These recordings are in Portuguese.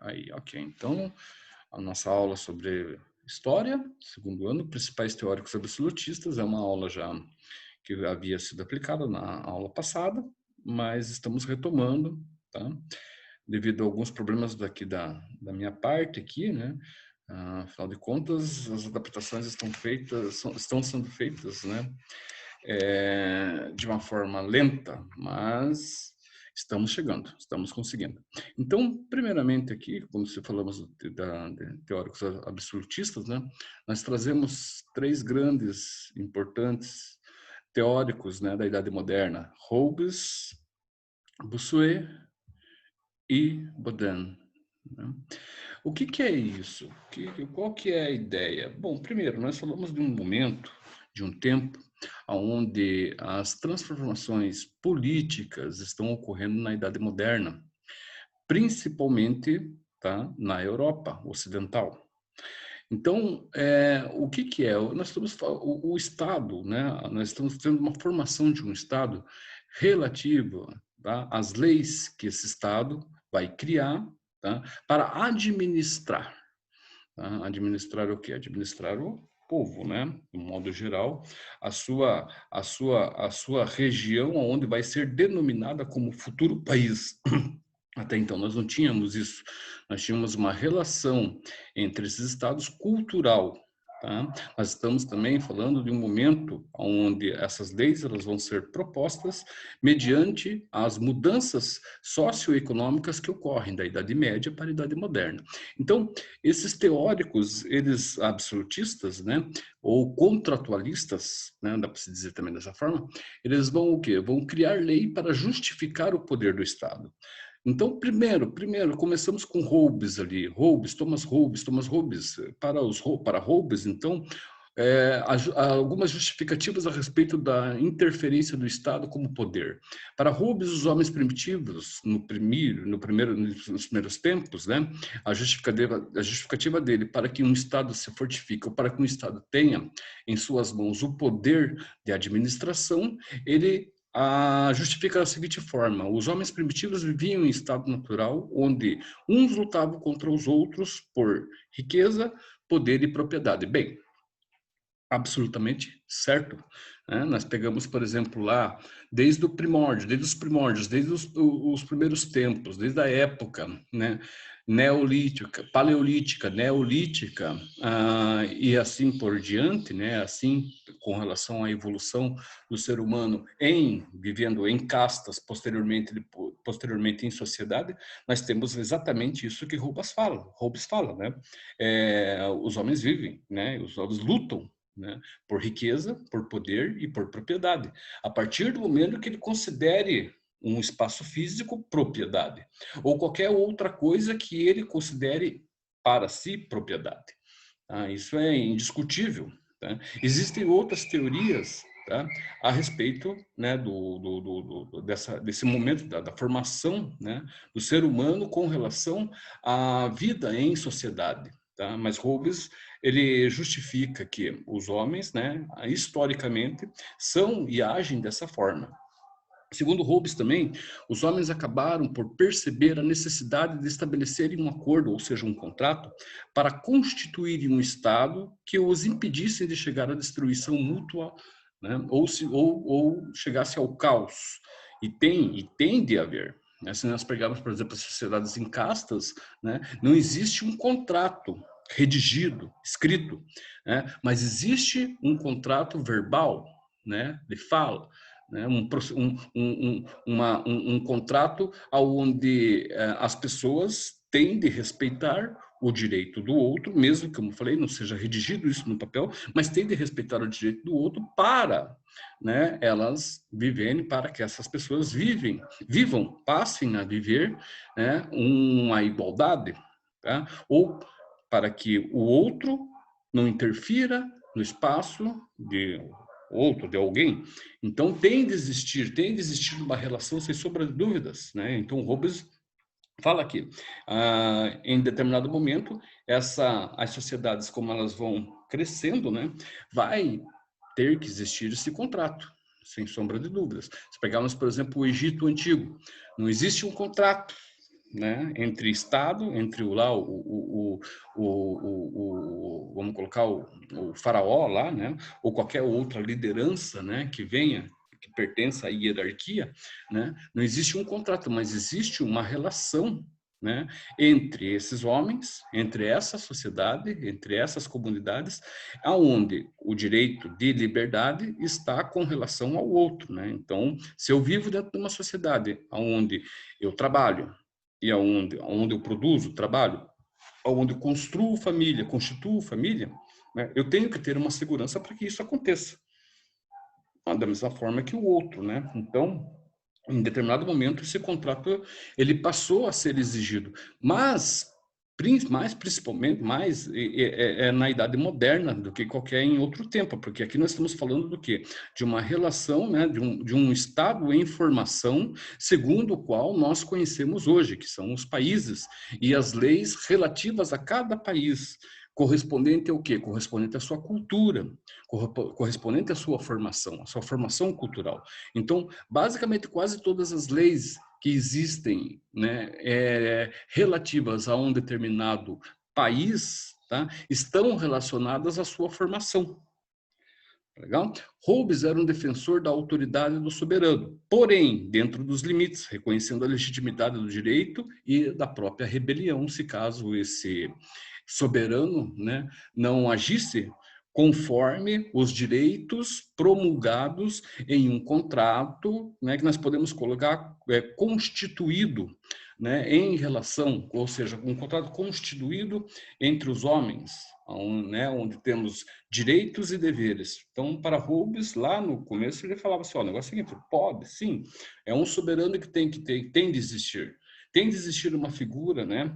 Aí, ok. Então, a nossa aula sobre história, segundo ano, principais teóricos absolutistas, é uma aula já que havia sido aplicada na aula passada, mas estamos retomando, tá? Devido a alguns problemas daqui da minha parte aqui, né? Afinal de contas, as adaptações estão sendo feitas, né? De uma forma lenta, mas estamos chegando, estamos conseguindo. Então, primeiramente aqui, quando falamos de teóricos absolutistas, né, nós trazemos três grandes, importantes teóricos, né, da Idade Moderna: Hobbes, Bossuet e Baudin. Né? O que é isso? Qual que é a ideia? Bom, primeiro, nós falamos de um momento, de um tempo, onde as transformações políticas estão ocorrendo na Idade Moderna, principalmente, tá, na Europa Ocidental. Então, o que é? Nós estamos o Estado, né? Nós estamos tendo uma formação de um Estado relativo, tá, às leis que esse Estado vai criar, tá, para administrar. Tá? Administrar o quê? Administrar o povo, né? De um modo geral, a sua região, onde vai ser denominada como futuro país. Até então, nós não tínhamos isso. Nós tínhamos uma relação entre esses estados cultural. Tá? Nós estamos também falando de um momento onde essas leis elas vão ser propostas mediante as mudanças socioeconômicas que ocorrem da Idade Média para a Idade Moderna. Então, esses teóricos, eles absolutistas, né, ou contratualistas, né, dá para se dizer também dessa forma, eles vão o quê? Vão criar lei para justificar o poder do Estado. Então, primeiro, começamos com Hobbes ali, Thomas Hobbes. Para Hobbes, então, há algumas justificativas a respeito da interferência do Estado como poder. Para Hobbes, os homens primitivos, nos primeiros tempos, né, a justificativa dele para que um Estado se fortifique, ou para que um Estado tenha em suas mãos o poder de administração, ele justifica da seguinte forma: os homens primitivos viviam em estado natural, onde uns lutavam contra os outros por riqueza, poder e propriedade. Bem, absolutamente certo. Né? Nós pegamos, por exemplo, lá, desde os primórdios, desde os primeiros tempos, desde a época, né, neolítica, paleolítica, neolítica, e assim por diante, né, assim com relação à evolução do ser humano vivendo em castas, posteriormente em sociedade, nós temos exatamente isso que Hobbes fala, né? Os homens vivem, né? Os homens lutam, né, por riqueza, por poder e por propriedade. A partir do momento que ele considere um espaço físico propriedade, ou qualquer outra coisa que ele considere para si propriedade. Tá? Isso é indiscutível. Tá? Existem outras teorias, tá, a respeito, né, desse momento da formação, né, do ser humano com relação à vida em sociedade. Tá? Mas Hobbes ele justifica que os homens, né, historicamente, são e agem dessa forma. Segundo Hobbes também, os homens acabaram por perceber a necessidade de estabelecerem um acordo, ou seja, um contrato, para constituírem um Estado que os impedisse de chegar à destruição mútua, né, ou chegasse ao caos. E tem de haver. Né? Se nós pegarmos, por exemplo, as sociedades em castas, né, não existe um contrato redigido, escrito, né, mas existe um contrato verbal, né, de fala, né, um contrato onde as pessoas têm de respeitar o direito do outro, mesmo que, como eu falei, não seja redigido isso no papel, mas têm de respeitar o direito do outro para, né, elas viverem, para que essas pessoas vivam, passem a viver, né, uma igualdade, tá? Ou para que o outro não interfira no espaço de outro, de alguém. Então, tem de existir uma relação sem sombra de dúvidas, né? Então, Hobbes fala que, em determinado momento, as sociedades, como elas vão crescendo, né, vai ter que existir esse contrato, sem sombra de dúvidas. Se pegarmos, por exemplo, o Egito Antigo, não existe um contrato, né, entre Estado, entre vamos colocar o faraó lá, né, ou qualquer outra liderança, né, que venha, que pertença à hierarquia, né, não existe um contrato, mas existe uma relação, né, entre esses homens, entre essa sociedade, entre essas comunidades, aonde o direito de liberdade está com relação ao outro, né? Então, se eu vivo dentro de uma sociedade onde eu trabalho e onde eu produzo trabalho, onde eu construo família, constituo família, né, eu tenho que ter uma segurança para que isso aconteça, da mesma forma que o outro, né? Então, em determinado momento, esse contrato ele passou a ser exigido, mas mais principalmente mais na idade moderna do que qualquer em outro tempo, porque aqui nós estamos falando do quê? De uma relação, né, de um estado em formação, segundo o qual nós conhecemos hoje, que são os países e as leis relativas a cada país, correspondente ao quê? Correspondente à sua cultura, correspondente à sua formação cultural. Então, basicamente, quase todas as leis que existem, né, relativas a um determinado país, tá, estão relacionadas à sua formação. Legal? Hobbes era um defensor da autoridade do soberano, porém, dentro dos limites, reconhecendo a legitimidade do direito e da própria rebelião, se caso esse soberano, né, não agisse conforme os direitos promulgados em um contrato, né, que nós podemos colocar constituído, né, em relação, ou seja, um contrato constituído entre os homens, onde temos direitos e deveres. Então, para Hobbes, lá no começo, ele falava assim, o negócio é o seguinte, pode, sim, é um soberano que tem de existir. Tem de existir uma figura, né,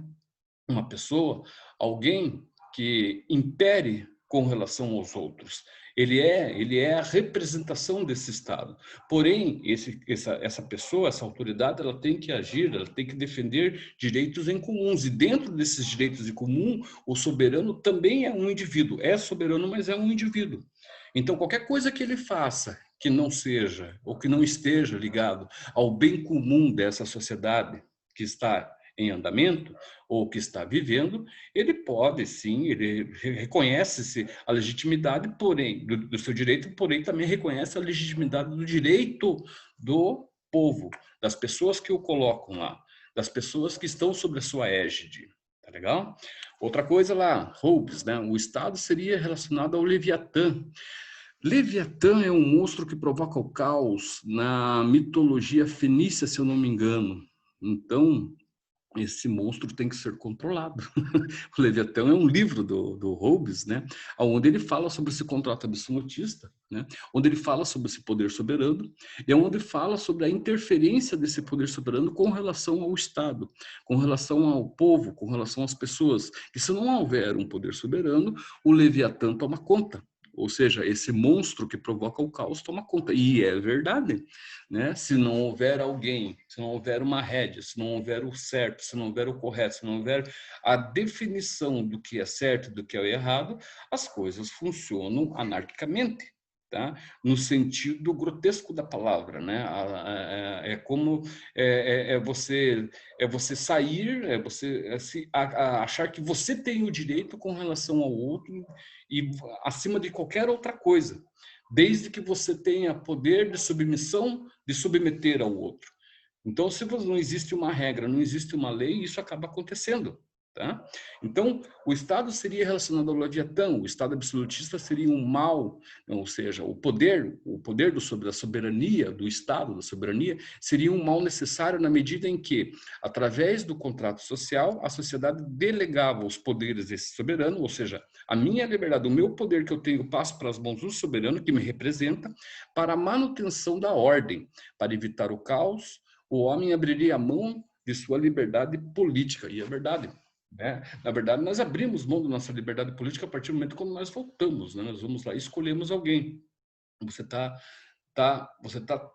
uma pessoa, alguém que impere com relação aos outros. Ele é a representação desse Estado. Porém, essa pessoa, essa autoridade, ela tem que agir, ela tem que defender direitos em comuns. E dentro desses direitos em comum, o soberano também é um indivíduo. É soberano, mas é um indivíduo. Então, qualquer coisa que ele faça que não seja ou que não esteja ligado ao bem comum dessa sociedade que está em andamento ou que está vivendo, ele pode sim, ele reconhece-se a legitimidade, porém, do seu direito, porém também reconhece a legitimidade do direito do povo, das pessoas que o colocam lá, das pessoas que estão sobre a sua égide. Tá legal? Outra coisa lá, Hobbes, né? O Estado seria relacionado ao Leviatã. Leviatã é um monstro que provoca o caos na mitologia fenícia, se eu não me engano. Então, esse monstro tem que ser controlado. O Leviatã é um livro do Hobbes, né, onde ele fala sobre esse contrato absolutista, né, onde ele fala sobre esse poder soberano, e onde fala sobre a interferência desse poder soberano com relação ao Estado, com relação ao povo, com relação às pessoas. E se não houver um poder soberano, o Leviatã toma conta. Ou seja, esse monstro que provoca o caos toma conta. E é verdade, né? Se não houver alguém, se não houver uma rédea, se não houver o certo, se não houver o correto, se não houver a definição do que é certo e do que é errado, as coisas funcionam anarquicamente. Tá? No sentido grotesco da palavra, né? É como é você sair, é você achar que você tem o direito com relação ao outro e acima de qualquer outra coisa, desde que você tenha poder de submissão, de submeter ao outro. Então, se não existe uma regra, não existe uma lei, isso acaba acontecendo. Tá? Então, o Estado seria relacionado ao Leviatã, o Estado absolutista seria um mal, ou seja, o poder da soberania, do Estado, da soberania, seria um mal necessário na medida em que, através do contrato social, a sociedade delegava os poderes desse soberano, ou seja, a minha liberdade, o meu poder que eu tenho, passo para as mãos do soberano, que me representa, para a manutenção da ordem, para evitar o caos, o homem abriria a mão de sua liberdade política, e é verdade. Né? Na verdade, nós abrimos mão da nossa liberdade política a partir do momento quando nós voltamos, né? Nós vamos lá e escolhemos alguém. Você tá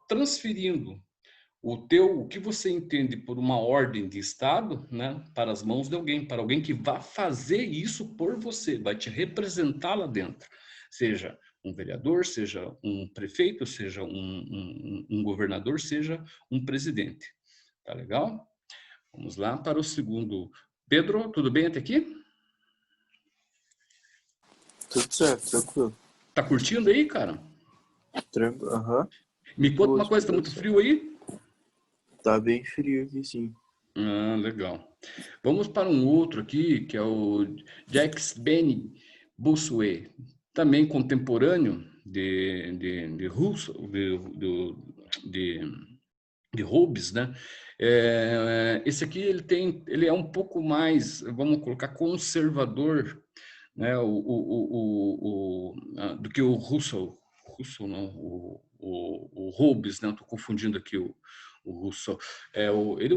transferindo o que você entende por uma ordem de Estado, né, para as mãos de alguém, para alguém que vai fazer isso por você, vai te representar lá dentro, seja um vereador, seja um prefeito, seja um governador, seja um presidente. Tá legal? Vamos lá para o segundo. Pedro, tudo bem até aqui? Tudo certo, tranquilo. Tá curtindo aí, cara? Tranquilo, aham. Me conta Tô uma coisa, tá escutando muito certo. frio aí? Tá bem frio aqui, sim. Ah, legal. Vamos para um outro aqui, que é o Jacques Benny Bossuet, também contemporâneo de Rousseau, de, de Hobbes, né? Esse aqui ele é um pouco mais, vamos colocar, conservador, né? Do que o Rousseau não, o Hobbes, né? Estou confundindo aqui o Rousseau. Ele é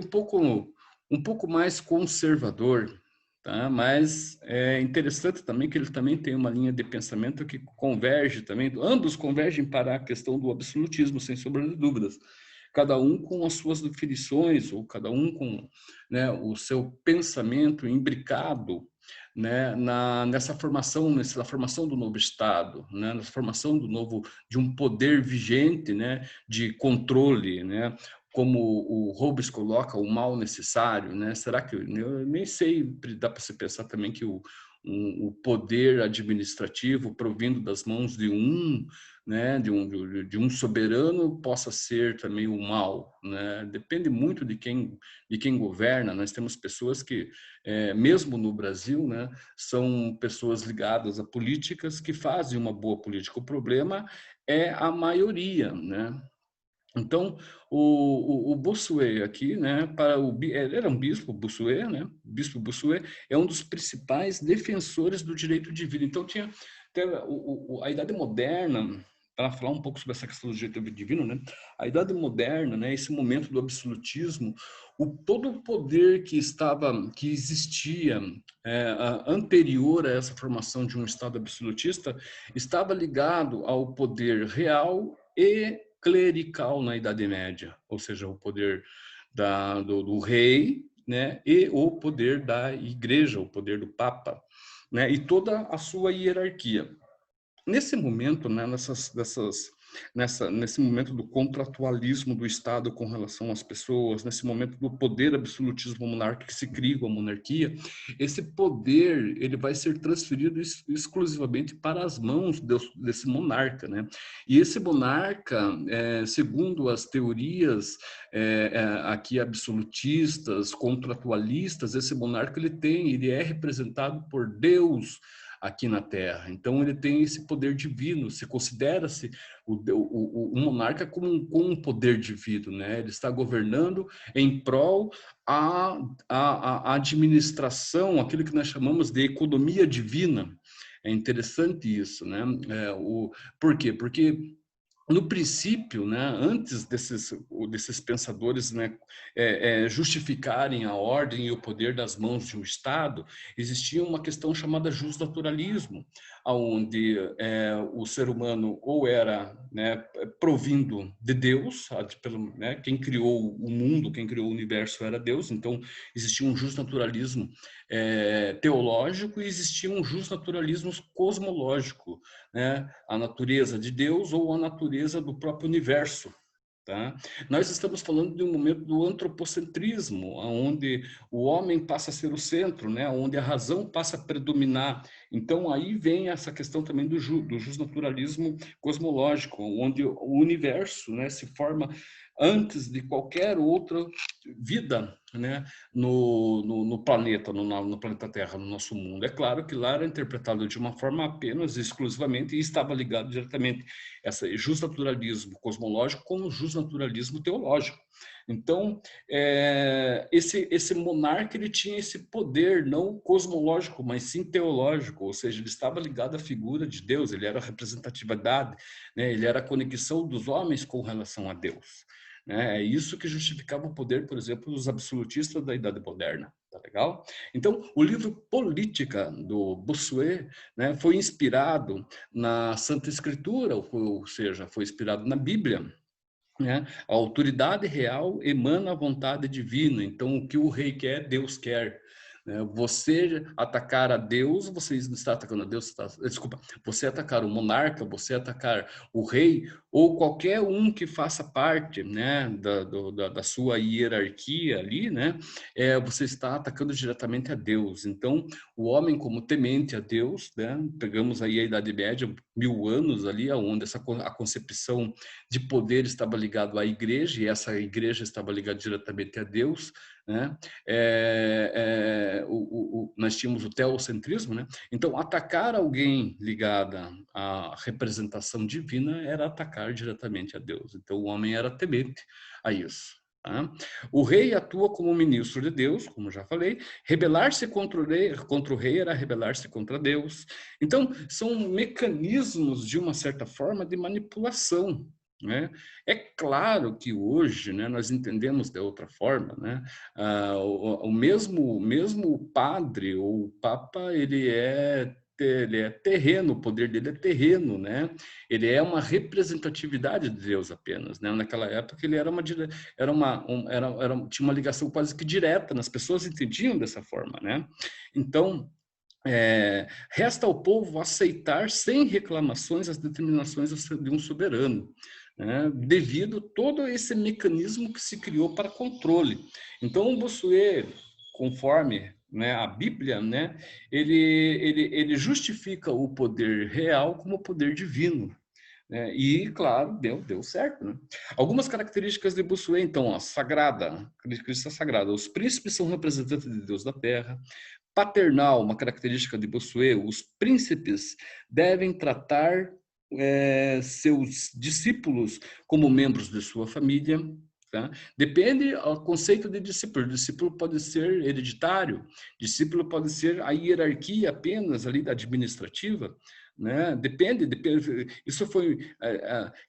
um pouco mais conservador, tá? Mas é interessante também que ele também tem uma linha de pensamento que converge também, ambos convergem para a questão do absolutismo, sem sombra de dúvidas. Cada um com as suas definições, ou cada um com, né, o seu pensamento imbricado, né, nessa formação do novo Estado, né, nessa formação de um poder vigente, né, de controle, né, como o Hobbes coloca, o mal necessário, né? Será que eu nem sei, dá para se pensar também que o poder administrativo provindo das mãos de né, de um soberano possa ser também o mal, né? Depende muito de quem governa. Nós temos pessoas que, mesmo no Brasil, né, são pessoas ligadas a políticas que fazem uma boa política. O problema é a maioria, né? Então, o Bossuet aqui, né, ele era um bispo, Bossuet, né, bispo Bossuet, é um dos principais defensores do direito de vida. Então, a Idade Moderna, para falar um pouco sobre essa questão do direito divino, né, a Idade Moderna, né, esse momento do absolutismo, todo o poder que existia anterior a essa formação de um Estado absolutista, estava ligado ao poder real e clerical na Idade Média, ou seja, o poder do rei, né, e o poder da igreja, o poder do papa, né, e toda a sua hierarquia. Nesse momento, né, nesse momento do contratualismo do Estado com relação às pessoas, nesse momento do poder absolutismo monárquico que se cria com a monarquia, esse poder ele vai ser transferido exclusivamente para as mãos desse monarca, né? E esse monarca, segundo as teorias aqui absolutistas, contratualistas, esse monarca ele é representado por Deus aqui na Terra. Então, ele tem esse poder divino, se considera-se o monarca como um poder divino, né? Ele está governando em prol a administração, aquilo que nós chamamos de economia divina. É interessante isso, né? Por quê? Porque no princípio, né, antes desses pensadores, né, justificarem a ordem e o poder das mãos de um Estado, existia uma questão chamada justnaturalismo, onde o ser humano ou era, né, provindo de Deus, né, quem criou o mundo, quem criou o universo era Deus, então existia um justnaturalismo teológico e existia um justnaturalismo cosmológico, né? A natureza de Deus ou a natureza do próprio universo. Tá? Nós estamos falando de um momento do antropocentrismo, onde o homem passa a ser o centro, né? Onde a razão passa a predominar. Então, aí vem essa questão também do justnaturalismo cosmológico, onde o universo, né, se forma antes de qualquer outra vida, né, no planeta, no planeta Terra, no nosso mundo. É claro que lá era interpretado de uma forma apenas, exclusivamente, e estava ligado diretamente esse justnaturalismo cosmológico com o justnaturalismo teológico. Então, esse monarca ele tinha esse poder não cosmológico, mas sim teológico, ou seja, ele estava ligado à figura de Deus, ele era a representatividade, né? Ele era a conexão dos homens com relação a Deus. É isso que justificava o poder, por exemplo, dos absolutistas da Idade Moderna. Tá legal? Então, o livro Política, do Bossuet, né, foi inspirado na Santa Escritura, ou seja, foi inspirado na Bíblia. Né? A autoridade real emana a vontade divina. Então, o que o rei quer, Deus quer. né? Você atacar a Deus, você não está atacando a Deus, desculpa, você atacar o monarca, você atacar o rei, ou qualquer um que faça parte, né, da sua hierarquia ali, né, você está atacando diretamente a Deus. Então, o homem como temente a Deus, né, pegamos aí a Idade Média, 1000 anos ali, onde a concepção de poder estava ligado à igreja, e essa igreja estava ligada diretamente a Deus, né? Nós tínhamos o teocentrismo, né? Então, atacar alguém ligado à representação divina era atacar diretamente a Deus. Então, o homem era temente a isso. Tá? O rei atua como ministro de Deus, como já falei. Rebelar-se contra o rei era rebelar-se contra Deus. Então, são mecanismos, de uma certa forma, de manipulação, né? É claro que hoje, né, nós entendemos de outra forma, né? O mesmo padre ou o papa, ele é terreno, o poder dele é terreno, né? Ele é uma representatividade de Deus apenas, né? Naquela época ele tinha uma ligação quase que direta, as pessoas entendiam dessa forma, né? Então, resta ao povo aceitar sem reclamações as determinações de um soberano, né, devido a todo esse mecanismo que se criou para controle. Então, o Bossuet, conforme, né, a Bíblia, né, ele justifica o poder real como poder divino. E, claro, deu certo. Né? Algumas características de Bossuet, então, característica sagrada. Os príncipes são representantes de Deus da terra. Paternal, uma característica de Bossuet, os príncipes devem tratar seus discípulos como membros de sua família. Tá? Depende do conceito de discípulo. Discípulo pode ser hereditário, discípulo pode ser a hierarquia apenas ali da administrativa, né? Depende. Isso foi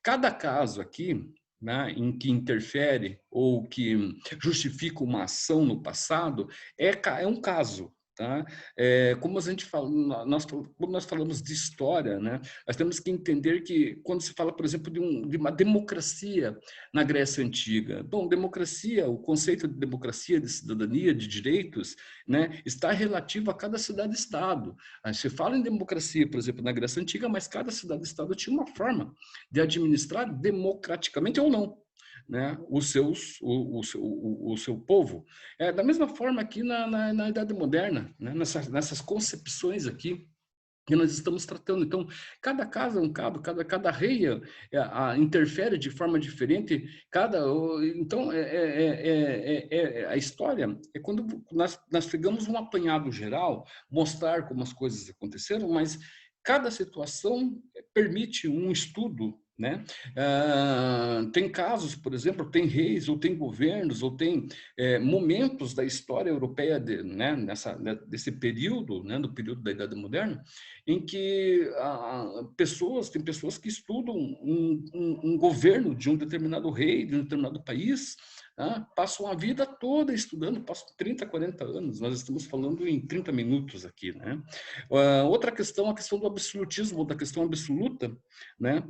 cada caso aqui, né, em que interfere ou que justifica uma ação no passado é um caso. Tá? Como a gente fala, quando nós falamos de história, né, nós temos que entender que quando se fala, por exemplo, de uma democracia na Grécia Antiga, bom, democracia, o conceito de democracia, de cidadania, de direitos, né, está relativo a cada cidade-estado. Se fala em democracia, por exemplo, na Grécia Antiga, mas cada cidade-estado tinha uma forma de administrar democraticamente ou não, né, o seu povo. Da mesma forma aqui na Idade Moderna, né, nessas concepções aqui que nós estamos tratando. Então, cada caso é um caso, cada rei interfere de forma diferente. Então, a história é quando nós pegamos um apanhado geral, mostrar como as coisas aconteceram, mas cada situação permite um estudo, né? Tem casos, por exemplo, tem reis, ou tem governos, ou tem momentos da história europeia né, desse período, né, do período da Idade Moderna, em que tem pessoas que estudam um governo de um determinado rei, de um determinado país, passam a vida toda estudando, passam 30, 40 anos, nós estamos falando em 30 minutos aqui, né? Outra questão, a questão do absolutismo, da questão absoluta, né?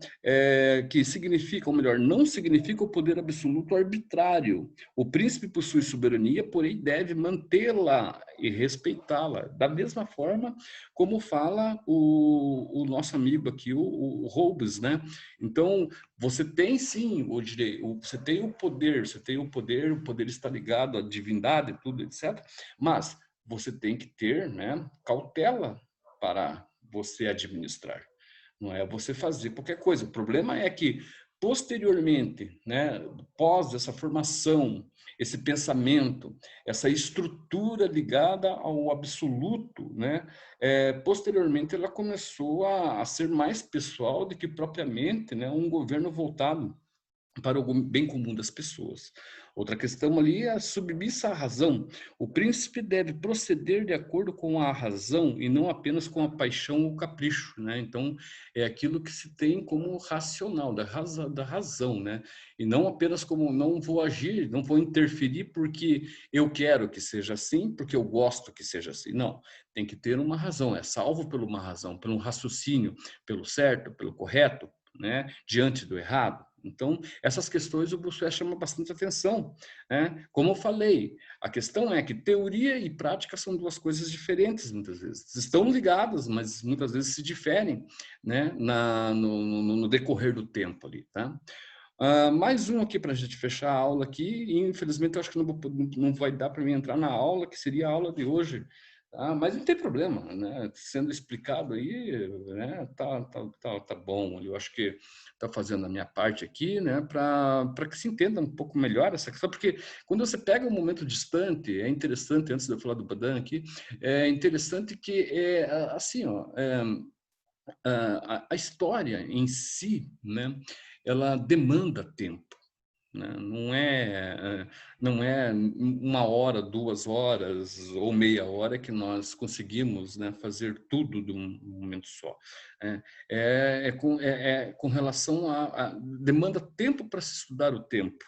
Que significa, ou melhor, não significa o poder absoluto arbitrário. O príncipe possui soberania, porém deve mantê-la e respeitá-la, da mesma forma como fala o nosso amigo aqui, o Hobbes, né? Então, você tem sim o direito, você tem o poder, o poder está ligado à divindade, tudo, etc. Mas você tem que ter, né, cautela para você administrar. Não é você fazer qualquer coisa. O problema é que, posteriormente, né, pós essa formação, esse pensamento, essa estrutura ligada ao absoluto, né, posteriormente ela começou a ser mais pessoal do que propriamente, né, um governo voltado para o bem comum das pessoas. Outra questão ali é a submissa à razão. O príncipe deve proceder de acordo com a razão e não apenas com a paixão ou capricho, né? Então, é aquilo que se tem como racional, da razão, né? E não apenas como não vou agir, não vou interferir porque eu quero que seja assim, porque eu gosto que seja assim. Não, tem que ter uma razão, é salvo por uma razão, pelo raciocínio, pelo certo, pelo correto, né? Diante do errado. Então, essas questões o Bossuet chama bastante atenção, né? Como eu falei, a questão é que teoria e prática são duas coisas diferentes, muitas vezes. Estão ligadas, mas muitas vezes se diferem, né? No decorrer do tempo ali, tá? Mais um aqui para a gente fechar a aula aqui, e infelizmente eu acho que não vai dar para mim entrar na aula, que seria a aula de hoje, tá? Mas não tem problema, né? Sendo explicado aí, né? Tá bom, eu acho que está fazendo a minha parte aqui, né? Para que se entenda um pouco melhor essa questão, porque quando você pega um momento distante, é interessante, antes de eu falar do Badan aqui, é interessante que, assim, ó, a história em si, né, ela demanda tempo, né? Não é 1 hora, 2 horas ou meia hora que nós conseguimos, né, fazer tudo de um momento só. Com relação demanda tempo para se estudar o tempo.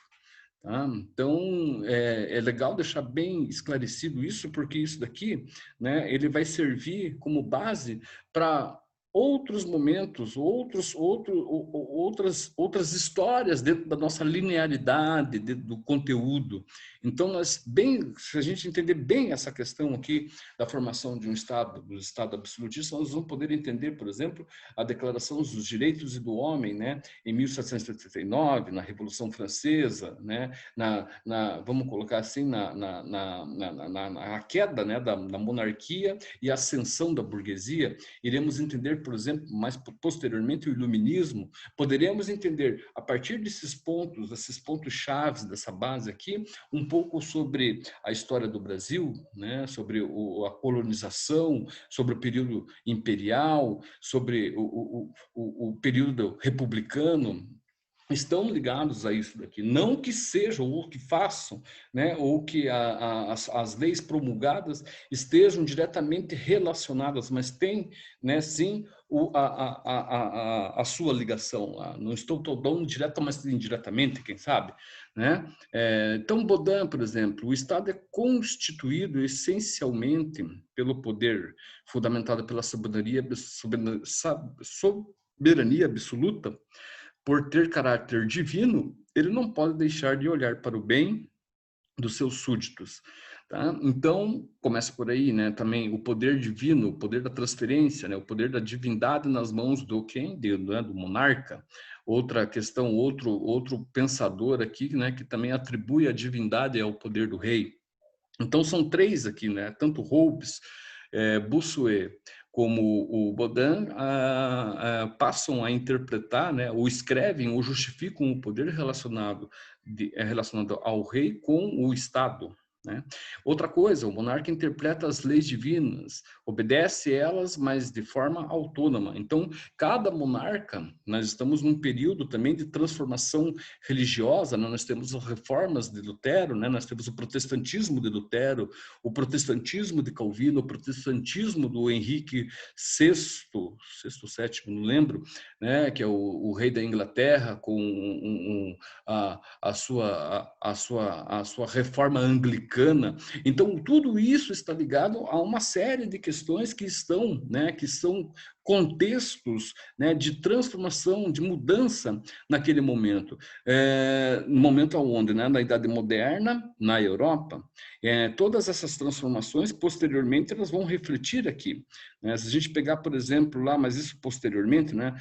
Tá? Então, é legal deixar bem esclarecido isso, porque isso daqui, né, ele vai servir como base para outros momentos, outras histórias dentro da nossa linearidade, dentro do conteúdo. Então, se a gente entender bem essa questão aqui da formação de um Estado, do Estado absolutista, nós vamos poder entender, por exemplo, a Declaração dos Direitos do Homem, né, em 1789, na Revolução Francesa, né, vamos colocar assim, na queda, né, da monarquia e a ascensão da burguesia. Iremos entender, por exemplo, mais posteriormente, o iluminismo. Poderemos entender, a partir desses pontos chaves dessa base aqui, um pouco sobre a história do Brasil, né, sobre a colonização, sobre o período imperial, sobre o período republicano. Estão ligados a isso daqui, não que sejam ou que façam, né, ou que as leis promulgadas estejam diretamente relacionadas, mas tem, né, sim, a sua ligação lá. Não estou falando direta, mas indiretamente, quem sabe, né? Então, Baudin, por exemplo, o Estado é constituído essencialmente pelo poder, fundamentado pela soberania absoluta. Por ter caráter divino, ele não pode deixar de olhar para o bem dos seus súditos. Tá? Então, começa por aí, né? Também o poder divino, o poder da transferência, né? O poder da divindade nas mãos do quem? Do monarca. Outra questão, outro pensador aqui, né? Que também atribui a divindade ao poder do rei. Então, são três aqui, né? Tanto Hobbes, Bossuet, como o Baudin, passam a interpretar, né, ou escrevem ou justificam o poder relacionado ao rei com o Estado. Né? Outra coisa, o monarca interpreta as leis divinas, obedece elas, mas de forma autônoma. Então, cada monarca, nós estamos num período também de transformação religiosa, né? Nós temos as reformas de Lutero, né? Nós temos o protestantismo de Lutero, o protestantismo de Calvino, o protestantismo do Henrique VI, VII, não lembro, né? Que é o rei da Inglaterra, com a sua reforma anglicana. Então, tudo isso está ligado a uma série de questões que estão, né, que são contextos, né, de transformação, de mudança naquele momento. No momento onde, né, na Idade Moderna, na Europa, todas essas transformações, posteriormente, elas vão refletir aqui. Né? Se a gente pegar, por exemplo, lá, mas isso posteriormente, né,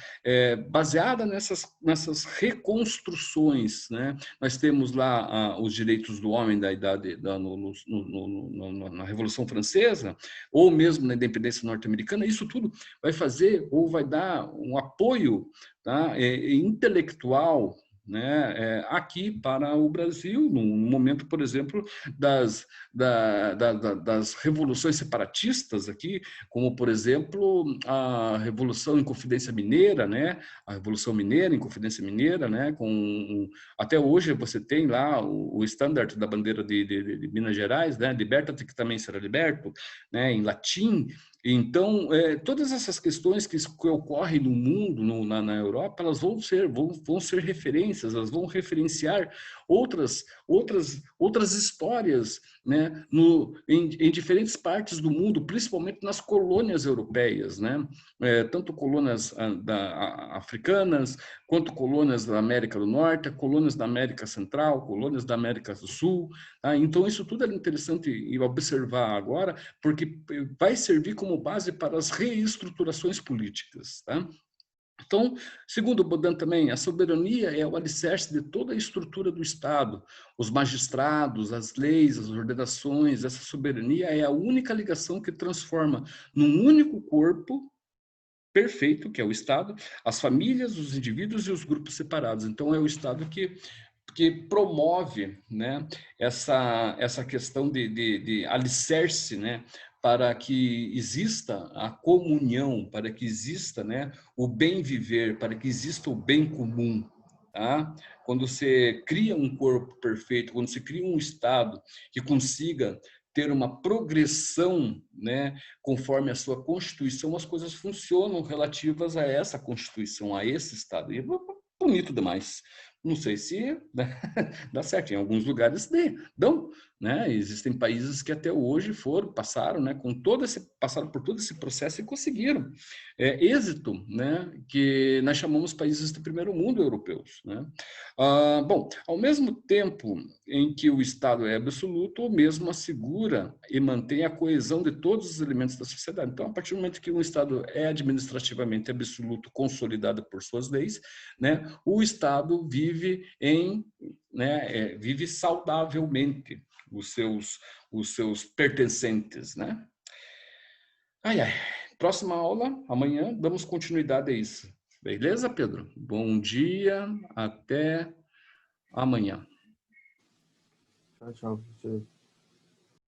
baseada nessas reconstruções, né, nós temos lá os direitos do homem da idade, na Revolução Francesa, ou mesmo na independência norte-americana, isso tudo vai fazer ou vai dar um apoio, tá, intelectual, né, aqui para o Brasil, no momento, por exemplo, das revoluções separatistas aqui, como, por exemplo, a Revolução em Confidência Mineira, né, a Revolução Mineira, em Confidência Mineira, né, até hoje você tem lá o estandarte da bandeira de Minas Gerais, né, liberta-te que também será liberto, né, em latim. Então, todas essas questões que ocorrem no mundo, na Europa, elas vão ser referências, elas vão referenciar outras histórias né, em diferentes partes do mundo, principalmente nas colônias europeias, né, tanto colônias africanas, quanto colônias da América do Norte, colônias da América Central, colônias da América do Sul. Tá? Então, isso tudo é interessante observar agora, porque vai servir como base para as reestruturações políticas. Tá? Então, segundo Baudin também, a soberania é o alicerce de toda a estrutura do Estado. Os magistrados, as leis, as ordenações, essa soberania é a única ligação que transforma num único corpo perfeito, que é o Estado, as famílias, os indivíduos e os grupos separados. Então, é o Estado que promove, né, essa questão de alicerce, né, para que exista a comunhão, para que exista, né, o bem viver, para que exista o bem comum. Tá? Quando você cria um corpo perfeito, quando você cria um Estado que consiga ter uma progressão, né, conforme a sua Constituição, as coisas funcionam relativas a essa Constituição, a esse Estado. E é bonito demais. Não sei se dá certo. Em alguns lugares dão, né? Existem países que até hoje passaram, né, passaram por todo esse processo e conseguiram êxito, né, que nós chamamos países do primeiro mundo europeus, né? Bom, ao mesmo tempo em que o Estado é absoluto, o mesmo assegura e mantém a coesão de todos os elementos da sociedade. Então, a partir do momento que um Estado é administrativamente absoluto, consolidado por suas leis, né, o Estado vive vive saudavelmente os seus pertencentes, né? Ai, ai. Próxima aula, amanhã, damos continuidade a isso. Beleza, Pedro? Bom dia, até amanhã. Tchau, tchau, professor.